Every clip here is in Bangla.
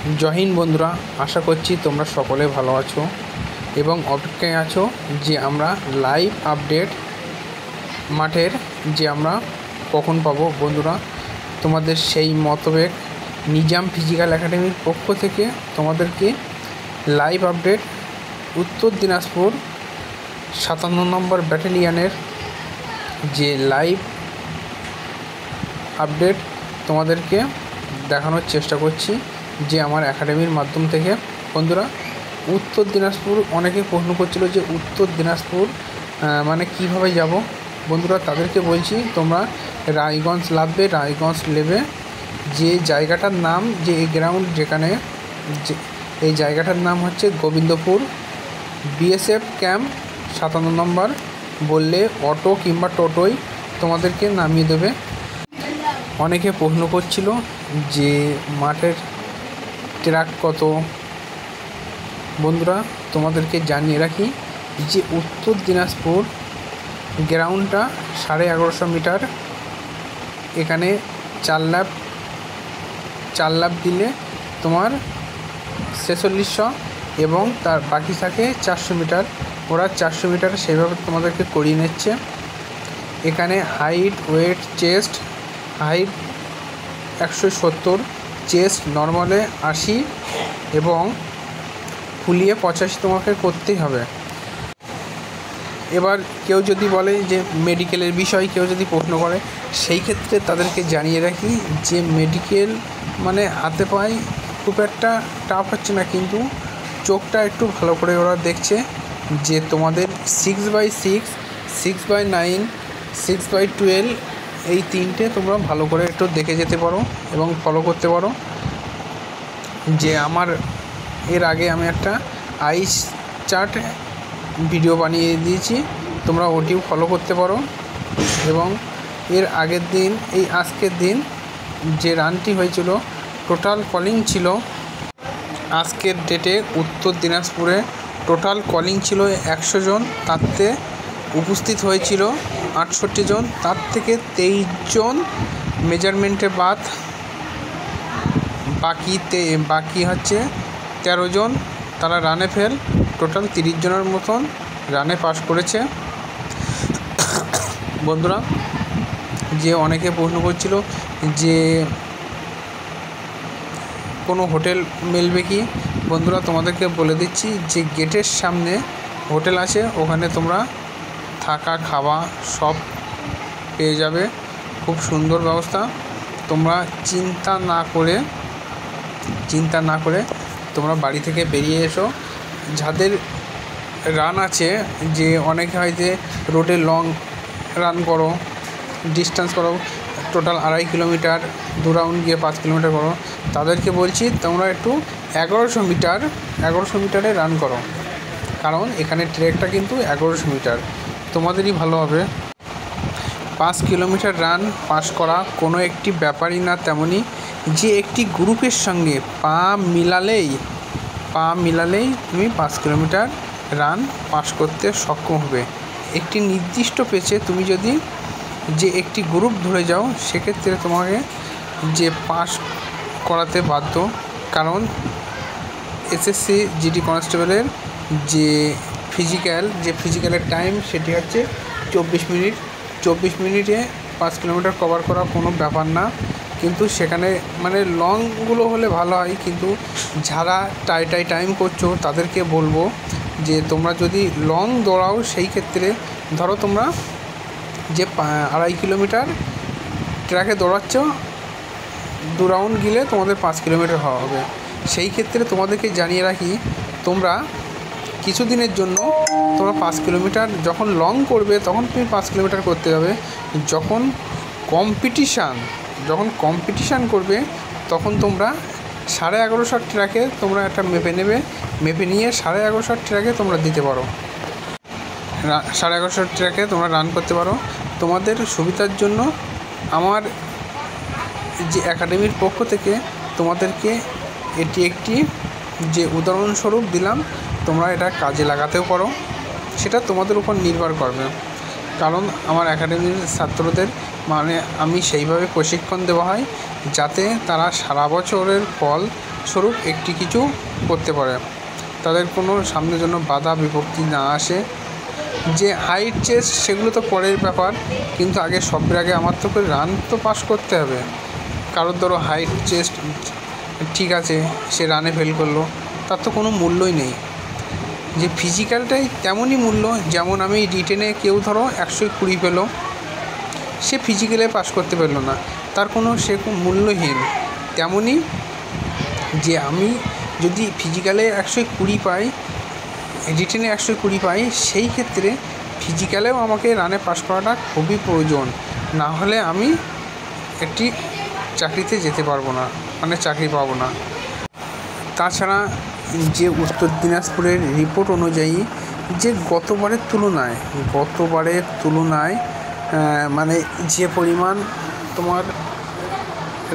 জয় হিন্দ বন্ধুরা, আশা করছি তোমরা সকলে ভালো আছো এবং অপেক্ষায় আছো যে আমরা লাইভ আপডেট মাঠের যে আমরা কখন পাবো। বন্ধুরা, তোমাদের সেই মতবেগ নিজাম ফিজিক্যাল একাডেমির পক্ষ থেকে তোমাদেরকে লাইভ আপডেট উত্তর দিনাজপুর 57 নম্বর ব্যাটালিয়নের যে লাইভ আপডেট তোমাদেরকে দেখানোর চেষ্টা করছি যে আমার একাডেমির মাধ্যম থেকে। বন্ধুরা, উত্তর দিনাজপুর অনেকে প্রশ্ন করছিল যে উত্তর দিনাজপুর মানে কিভাবে যাব। বন্ধুরা, তাদেরকে বলছি তোমরা রায়গঞ্জ লাভবে, রায়গঞ্জ নেবে যে জায়গাটার নাম, যে এই গ্রাউন্ড যেখানে এই জায়গাটার নাম হচ্ছে গোবিন্দপুর বিএসএফ ক্যাম্প 57 নম্বর বললে অটো কিংবা টোটোই তোমাদেরকে নামিয়ে দেবে। অনেকে প্রশ্ন করছিল যে মাঠের ট্র্যাক কত। বন্ধুরা, তোমাদেরকে জানিয়ে রাখি যে উত্তর দিনাজপুর গ্রাউন্ডটা 1150 মিটার। এখানে 4 লাফ দিলে তোমার 4600 এবং তার বাকি থাকে 400 মিটার। ওরা 400 মিটার সেইভাবে তোমাদেরকে করিয়ে নিচ্ছে। এখানে height, weight, chest height 170, chest নর্মালে 80 এবং ফুলিয়ে 85 তোমাকে করতেই হবে। এবার কেউ যদি বলে যে মেডিকেলের বিষয়, কেউ যদি প্রশ্ন করে, সেই ক্ষেত্রে তাদেরকে জানিয়ে রাখি যে মেডিকেল মানে হাতে পায়ে খুব একটা টাফ হচ্ছে না, কিন্তু চোখটা একটু ভালো করে ওরা দেখছে যে তোমাদের 6/6, 6/9, 6/12 এই তিনটে তোমরা ভালো করে একটু দেখে যেতে পারো এবং ফলো করতে পারো। যে আমার এর আগে আমি একটা আইস চার্ট ভিডিও বানিয়ে দিয়েছি, তোমরা ওটিও ফলো করতে পারো। এবং এর আগের দিন, এই আজকের দিন যে রানটি হয়েছিল, টোটাল কলিং ছিল আজকের ডেটে উত্তর দিনাজপুরে টোটাল কলিং ছিল 100 জন, তাতে উপস্থিত হয়েছিল 68 জন, তার থেকে 23 জন মেজারমেন্টে বাদ, বাকি হচ্ছে 13 জন তারা রানে ফেল। টোটাল 30 জনের মতন রানে পাস করেছে। বন্ধুরা, যে অনেকে প্রশ্ন করছিল যে কোনো হোটেল মিলবে কি। বন্ধুরা, তোমাদেরকে বলে দিচ্ছি যে গেটের সামনে হোটেল আছে, ওখানে তোমরা থাকা খাওয়া সব পেয়ে যাবে, খুব সুন্দর ব্যবস্থা। তোমরা চিন্তা না করে তোমরা বাড়ি থেকে বেরিয়ে এসো। যাদের রান আছে, যে অনেকে হয় যে রোডে লং রান করো, ডিস্টেন্স করো, টোটাল 2.5 কিলোমিটার 2 রাউন্ড গিয়ে 5 কিলোমিটার করো, তাদেরকে বলছি তোমরা একটু 1100 মিটারে রান করো, কারণ এখানে ট্রেকটা কিন্তু 1100 মিটার, তোমাদেরই ভালো হবে। 5 কিলোমিটার রান পাস করা কোনো একটি ব্যাপারই না, তেমনই যে একটি গ্রুপের সঙ্গে পা মিলালেই তুমি 5 কিলোমিটার রান পাস করতে সক্ষম হবে। একটি নির্দিষ্ট পেজে তুমি যদি যে একটি গ্রুপ ধরে যাও, সেক্ষেত্রে তোমাকে যে পাস করাতে বাধ্য, কারণ এসএসসি জিডি কনস্টেবলের যে ফিজিক্যালের টাইম সেটি হচ্ছে 24 মিনিট। 24 মিনিটে 5 কিলোমিটার কভার করা কোনো ব্যাপার না, কিন্তু সেখানে মানে লংগুলো হলে ভালো হয়। কিন্তু যারা টাইম করছো তাদেরকে বলবো যে তোমরা যদি লং দৌড়াও, সেই ক্ষেত্রে ধরো তোমরা যে 2.5 কিলোমিটার ট্র্যাকে দৌড়াচ্ছ, 2 রাউন্ড গেলে তোমাদের 5 কিলোমিটার হওয়া হবে। সেই ক্ষেত্রে তোমাদেরকে জানিয়ে রাখি, তোমরা কিছুদিনের জন্য তোমরা 5 কিলোমিটার যখন লং করবে তখন তুমি 5 কিলোমিটার করতে যাবে। যখন কম্পিটিশান করবে তখন তোমরা 1150 ট্র্যাকে তোমরা একটা মেপে নিয়ে 1150 ট্র্যাকে তোমরা দিতে পারো, 1150 ট্র্যাকে তোমরা রান করতে পারো। তোমাদের সুবিধার জন্য আমার যে একাডেমির পক্ষ থেকে তোমাদেরকে এটি একটি যে উদাহরণস্বরূপ দিলাম, তোমরা এটা কাজে লাগাতেও পারো, সেটা তোমাদের উপর নির্ভর করবে। কারণ আমার একাডেমির ছাত্রদের মানে আমি সেইভাবে প্রশিক্ষণ দেওয়া হয় যাতে তারা সারা বছরের ফল স্বরূপ একটি কিছু করতে পারে, তাদের কোনো সামনে যেন বাধা বিপত্তি না আসে। যে হাইট চেস্ট সেগুলো তো পরের ব্যাপার, কিন্তু আগে সবের আগে আমার তো রান তো পাস করতে হবে। কারোর ধরো হাইট চেস্ট ঠিক আছে, সে রানে ফেল করলো, তার তো কোনো মূল্যই নেই। যে ফিজিক্যালটাই তেমনই মূল্য, যেমন আমি রিটেনে কেউ ধরো 120 পেলো, সে ফিজিক্যালে পাস করতে পারলো না, তার কোনো সে মূল্যহীন। তেমনই যে আমি যদি ফিজিক্যালে 120 পাই, রিটেনে 120 পাই, সেই ক্ষেত্রে ফিজিক্যালেও আমাকে রানে পাস করাটা খুবই প্রয়োজন, না হলে আমি একটি চাকরিতে যেতে পারবো না, মানে চাকরি পাবো না। তাছাড়া যে উত্তর দিনাজপুরের রিপোর্ট অনুযায়ী যে গতবারের তুলনায় মানে যে পরিমাণ তোমার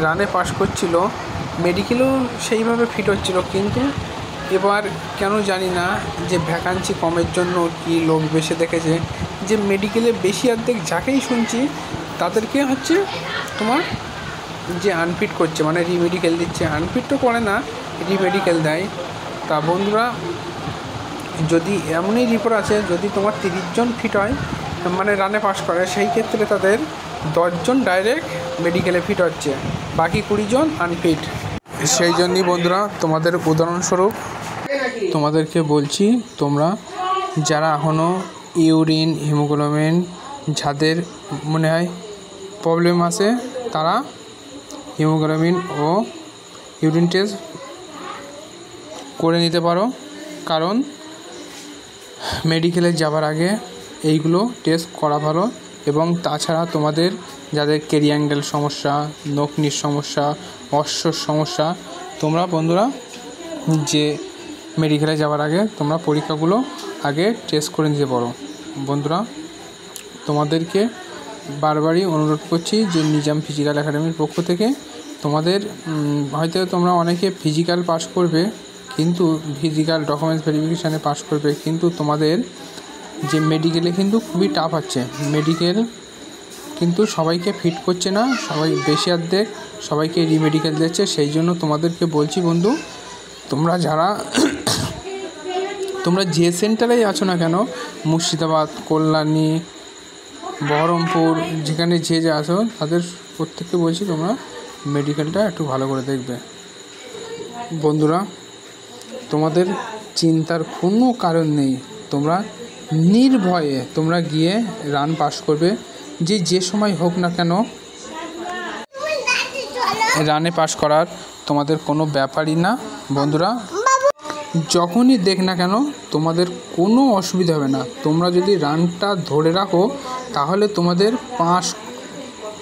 রানে পাস করছিল, মেডিকেলও সেইভাবে ফিট হচ্ছিল, কিন্তু এবার কেন জানি না যে ভ্যাকান্সি কমের জন্য কি লোক বেশি দেখেছে, যে মেডিকেলে বেশি অর্ধেক যাকেই শুনছি তাদেরকে হচ্ছে তোমার যে আনফিট করছে, মানে রিমেডিকেল দিচ্ছে। আনফিট তো করে না, রিমেডিকেল দেয়। তা বন্ধুরা, যদি এমনই রিপোর্ট আছে, যদি তোমার 30 জন ফিট হয়, মানে রানে পাস করে, সেই ক্ষেত্রে তাদের 10 জন ডাইরেক্ট মেডিকেলে ফিট হচ্ছে, বাকি 20 জন আনফিট। সেই জন্যই বন্ধুরা, তোমাদের উদাহরণস্বরূপ তোমাদেরকে বলছি, তোমরা যারা এখনও ইউরিন হিমোগ্লোবিন যাদের মনে হয় প্রবলেম আছে, তারা হিমোগ্লোবিন ও ইউরিন টেস্ট করে নিতে পারো, কারণ মেডিকেলে যাওয়ার আগে এইগুলো টেস্ট করা ভালো। এবং তাছাড়া তোমাদের যাদের ক্যারিয়াঙ্গেল সমস্যা, নকনির সমস্যা, অশ্বর সমস্যা, তোমরা বন্ধুরা যে মেডিকেলে যাওয়ার আগে তোমরা পরীক্ষাগুলো আগে টেস্ট করে নিতে পারো। বন্ধুরা, তোমাদেরকে বারবারই অনুরোধ করছি যে নিজাম ফিজিক্যাল একাডেমির পক্ষ থেকে তোমাদের হয়তো তোমরা অনেকে ফিজিক্যাল পাস করবে, কিন্তু ফিজিক্যাল ডকুমেন্টস ভেরিফিকেশানে পাস করবে, কিন্তু তোমাদের যে মেডিকেলে কিন্তু খুবই টাফ আছে। মেডিকেল কিন্তু সবাইকে ফিট করছে না, সবাই বেশি অর্ধেক সবাইকে রিমেডিকেল দিচ্ছে। সেই জন্য তোমাদেরকে বলছি বন্ধু, তোমরা যে সেন্টারেই আছো না কেন, মুর্শিদাবাদ, কল্যাণী, বহরমপুর, যেখানে যে আছো, তাদের প্রত্যেককে বলছি তোমরা মেডিকেলটা একটু ভালো করে দেখবে। বন্ধুরা, তোমাদের চিন্তার কোনো কারণ নেই, তোমরা নির্ভয়ে তোমরা গিয়ে রান পাস করবে। যে সময় হোক না কেন, রানে পাস করার তোমাদের কোনো ব্যাপারই না। বন্ধুরা, যখনই দেখ না কেন তোমাদের কোনো অসুবিধা হবে না। তোমরা যদি রানটা ধরে রাখো, তাহলে তোমাদের পাস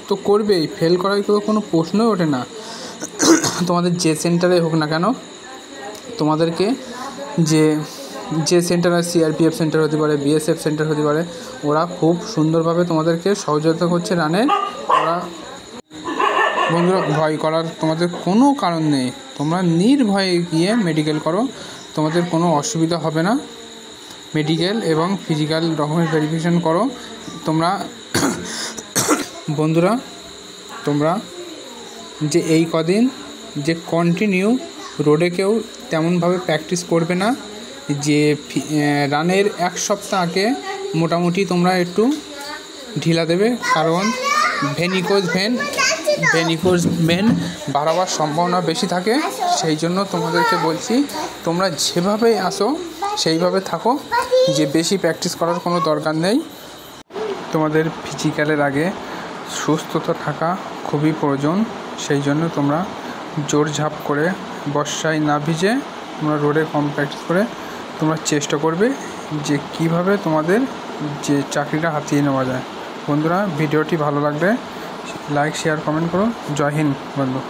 তো করবেই, ফেল করার কোনো প্রশ্নই ওঠে না। তোমাদের যে সেন্টারে হোক না কেন, তোমাদেরকে যে সেন্টার, সিআরপিএফ সেন্টার হতে পারে, বিএসএফ সেন্টার হতে পারে, ওরা খুব সুন্দরভাবে তোমাদেরকে সহযোগিতা করছে রানে। ওরা বন্ধুরা, ভয় করার তোমাদের কোনো কারণ নেই, তোমরা নির্ভয়ে গিয়ে মেডিকেল করো, তোমাদের কোনো অসুবিধা হবে না। মেডিকেল এবং ফিজিক্যাল ডকুমেন্ট ভেরিফিকেশান করো তোমরা। বন্ধুরা, তোমরা যে এই কদিন যে কন্টিনিউ রোডে কেউ তেমনভাবে প্র্যাকটিস করবে না, যে রানের 1 সপ্তাহ আগে মোটামুটি তোমরা একটু ঢিলা দেবে, কারণ ভেনিকোজ ভেন বাড়াবার সম্ভাবনা বেশি থাকে। সেই জন্য তোমাদেরকে বলছি, তোমরা যেভাবে আসো সেইভাবে থাকো, যে বেশি প্র্যাকটিস করার কোনো দরকার নেই। তোমাদের ফিজিক্যালের আগে সুস্থতা থাকা খুবই প্রয়োজন। সেই জন্য তোমরা জোর ঝাঁপ করে বর্ষায় না ভিজে তোমরা রোডে কম প্র্যাকটিস করে তোমরা চেষ্টা করবে যে কিভাবে তোমাদের যে চাকরিটা হাতিয়ে নেওয়া যায়। বন্ধুরা, ভিডিওটি ভালো লাগলে লাইক, শেয়ার, কমেন্ট করো। জয় হিন্দ বন্ধু।